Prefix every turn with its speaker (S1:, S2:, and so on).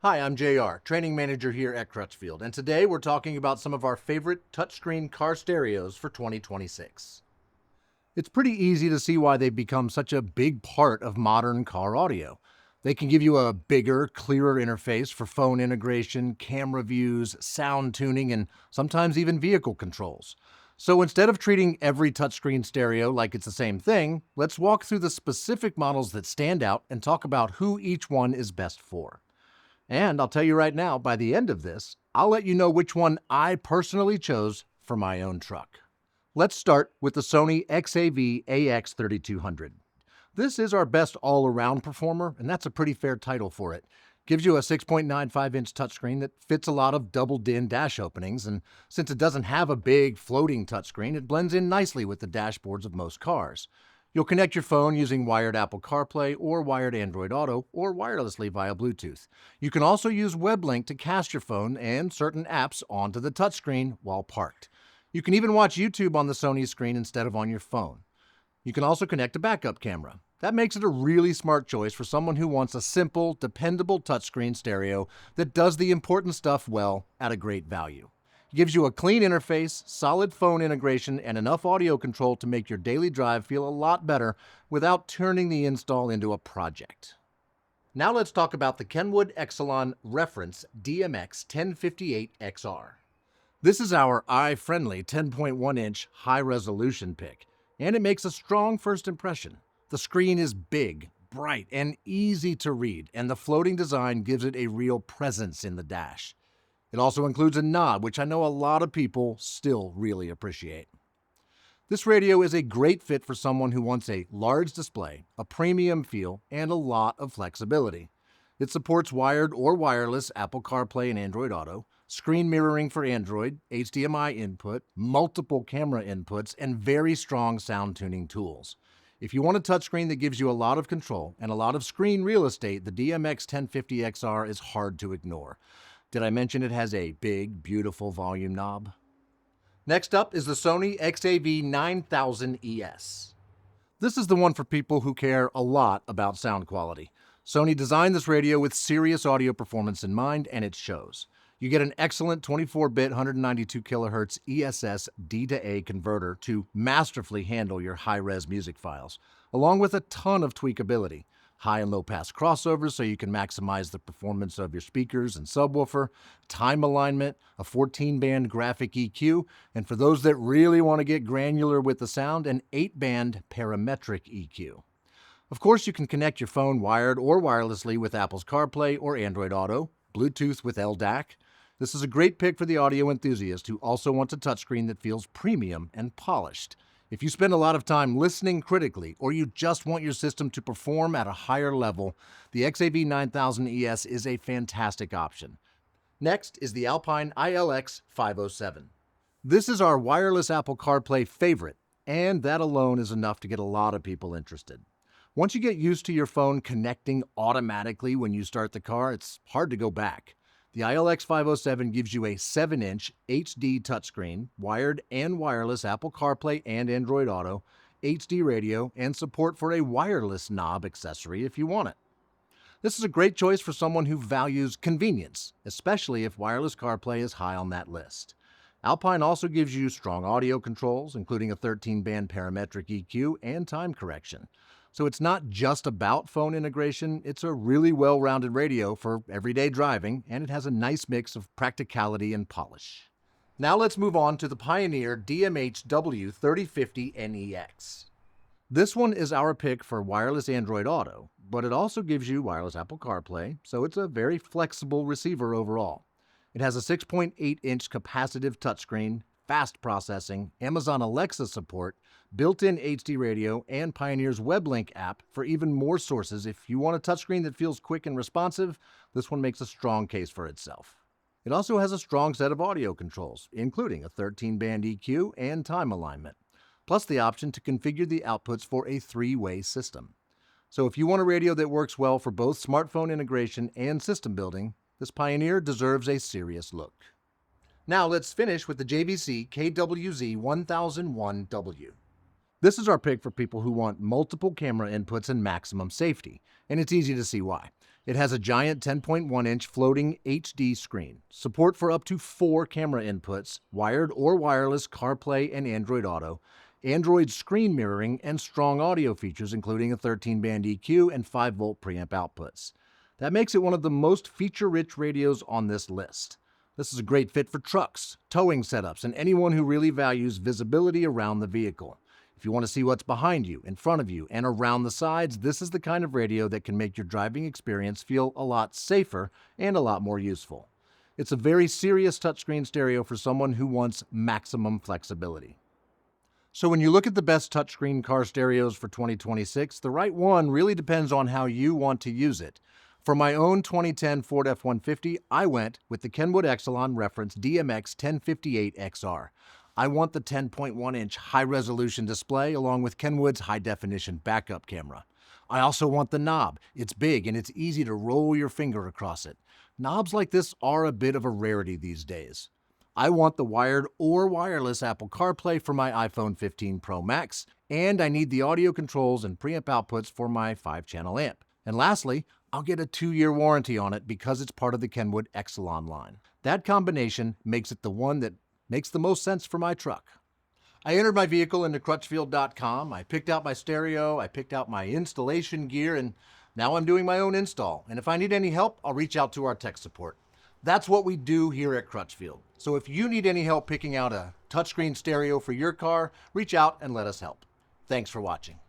S1: Hi, I'm JR, training manager here at Crutchfield, and today we're talking about some of our favorite touchscreen car stereos for 2026. It's pretty easy to see why they've become such a big part of modern car audio. They can give you a bigger, clearer interface for phone integration, camera views, sound tuning, and sometimes even vehicle controls. So instead of treating every touchscreen stereo like it's the same thing, let's walk through the specific models that stand out and talk about who each one is best for. And I'll tell you right now, by the end of this, I'll let you know which one I personally chose for my own truck. Let's start with the Sony XAV-AX3200. This is our best all-around performer, and that's a pretty fair title for it. Gives you a 6.95-inch touchscreen that fits a lot of double-din dash openings, and since it doesn't have a big floating touchscreen, it blends in nicely with the dashboards of most cars. You'll connect your phone using wired Apple CarPlay or wired Android Auto or wirelessly via Bluetooth. You can also use WebLink to cast your phone and certain apps onto the touchscreen while parked. You can even watch YouTube on the Sony screen instead of on your phone. You can also connect a backup camera. That makes it a really smart choice for someone who wants a simple, dependable touchscreen stereo that does the important stuff well at a great value. It gives you a clean interface, solid phone integration, and enough audio control to make your daily drive feel a lot better without turning the install into a project. Now let's talk about the Kenwood Excelon Reference DMX1058XR. This is our eye-friendly 10.1-inch high-resolution pick, and it makes a strong first impression. The screen is big, bright, and easy to read, and the floating design gives it a real presence in the dash. It also includes a knob, which I know a lot of people still really appreciate. This radio is a great fit for someone who wants a large display, a premium feel, and a lot of flexibility. It supports wired or wireless Apple CarPlay and Android Auto, screen mirroring for Android, HDMI input, multiple camera inputs, and very strong sound tuning tools. If you want a touchscreen that gives you a lot of control and a lot of screen real estate, the DMX1050XR is hard to ignore. Did I mention it has a big, beautiful volume knob? Next up is the Sony XAV-9000ES. This is the one for people who care a lot about sound quality. Sony designed this radio with serious audio performance in mind, and it shows. You get an excellent 24-bit 192 kHz ESS D-to-A converter to masterfully handle your high-res music files, along with a ton of tweakability. High and low pass crossovers so you can maximize the performance of your speakers and subwoofer, time alignment, a 14-band graphic EQ, and for those that really want to get granular with the sound, an 8-band parametric EQ. Of course, you can connect your phone wired or wirelessly with Apple's CarPlay or Android Auto, Bluetooth with LDAC. This is a great pick for the audio enthusiast who also wants a touchscreen that feels premium and polished. If you spend a lot of time listening critically, or you just want your system to perform at a higher level, the XAV-9000ES is a fantastic option. Next is the Alpine ILX507. This is our wireless Apple CarPlay favorite, and that alone is enough to get a lot of people interested. Once you get used to your phone connecting automatically when you start the car, it's hard to go back. The ILX507 gives you a 7-inch HD touchscreen, wired and wireless Apple CarPlay and Android Auto, HD radio, and support for a wireless knob accessory if you want it. This is a great choice for someone who values convenience, especially if wireless CarPlay is high on that list. Alpine also gives you strong audio controls, including a 13-band parametric EQ and time correction. So it's not just about phone integration, it's a really well-rounded radio for everyday driving, and it has a nice mix of practicality and polish. Now let's move on to the Pioneer DMH-W3050NEX. This one is our pick for wireless Android Auto, but it also gives you wireless Apple CarPlay, so it's a very flexible receiver overall. It has a 6.8-inch capacitive touchscreen, fast processing, Amazon Alexa support, built-in HD radio, and Pioneer's WebLink app for even more sources. If you want a touchscreen that feels quick and responsive, this one makes a strong case for itself. It also has a strong set of audio controls, including a 13-band EQ and time alignment, plus the option to configure the outputs for a 3-way system. So if you want a radio that works well for both smartphone integration and system building, this Pioneer deserves a serious look. Now let's finish with the JVC KWZ-1001W. This is our pick for people who want multiple camera inputs and maximum safety, and it's easy to see why. It has a giant 10.1-inch floating HD screen, support for up to 4 camera inputs, wired or wireless CarPlay and Android Auto, Android screen mirroring, and strong audio features including a 13-band EQ and 5-volt preamp outputs. That makes it one of the most feature-rich radios on this list. This is a great fit for trucks, towing setups, and anyone who really values visibility around the vehicle. If you want to see what's behind you, in front of you, and around the sides, this is the kind of radio that can make your driving experience feel a lot safer and a lot more useful. It's a very serious touchscreen stereo for someone who wants maximum flexibility. So when you look at the best touchscreen car stereos for 2026, the right one really depends on how you want to use it. For my own 2010 Ford F-150, I went with the Kenwood Excelon reference DMX1058XR. I want the 10.1-inch high-resolution display along with Kenwood's high-definition backup camera. I also want the knob. It's big and it's easy to roll your finger across it. Knobs like this are a bit of a rarity these days. I want the wired or wireless Apple CarPlay for my iPhone 15 Pro Max, and I need the audio controls and preamp outputs for my 5-channel amp. And lastly, I'll get a 2-year warranty on it because it's part of the Kenwood Excelon line. That combination makes it the one that makes the most sense for my truck. I entered my vehicle into Crutchfield.com, I picked out my stereo, I picked out my installation gear, and now I'm doing my own install. And if I need any help, I'll reach out to our tech support. That's what we do here at Crutchfield. So if you need any help picking out a touchscreen stereo for your car, reach out and let us help. Thanks for watching.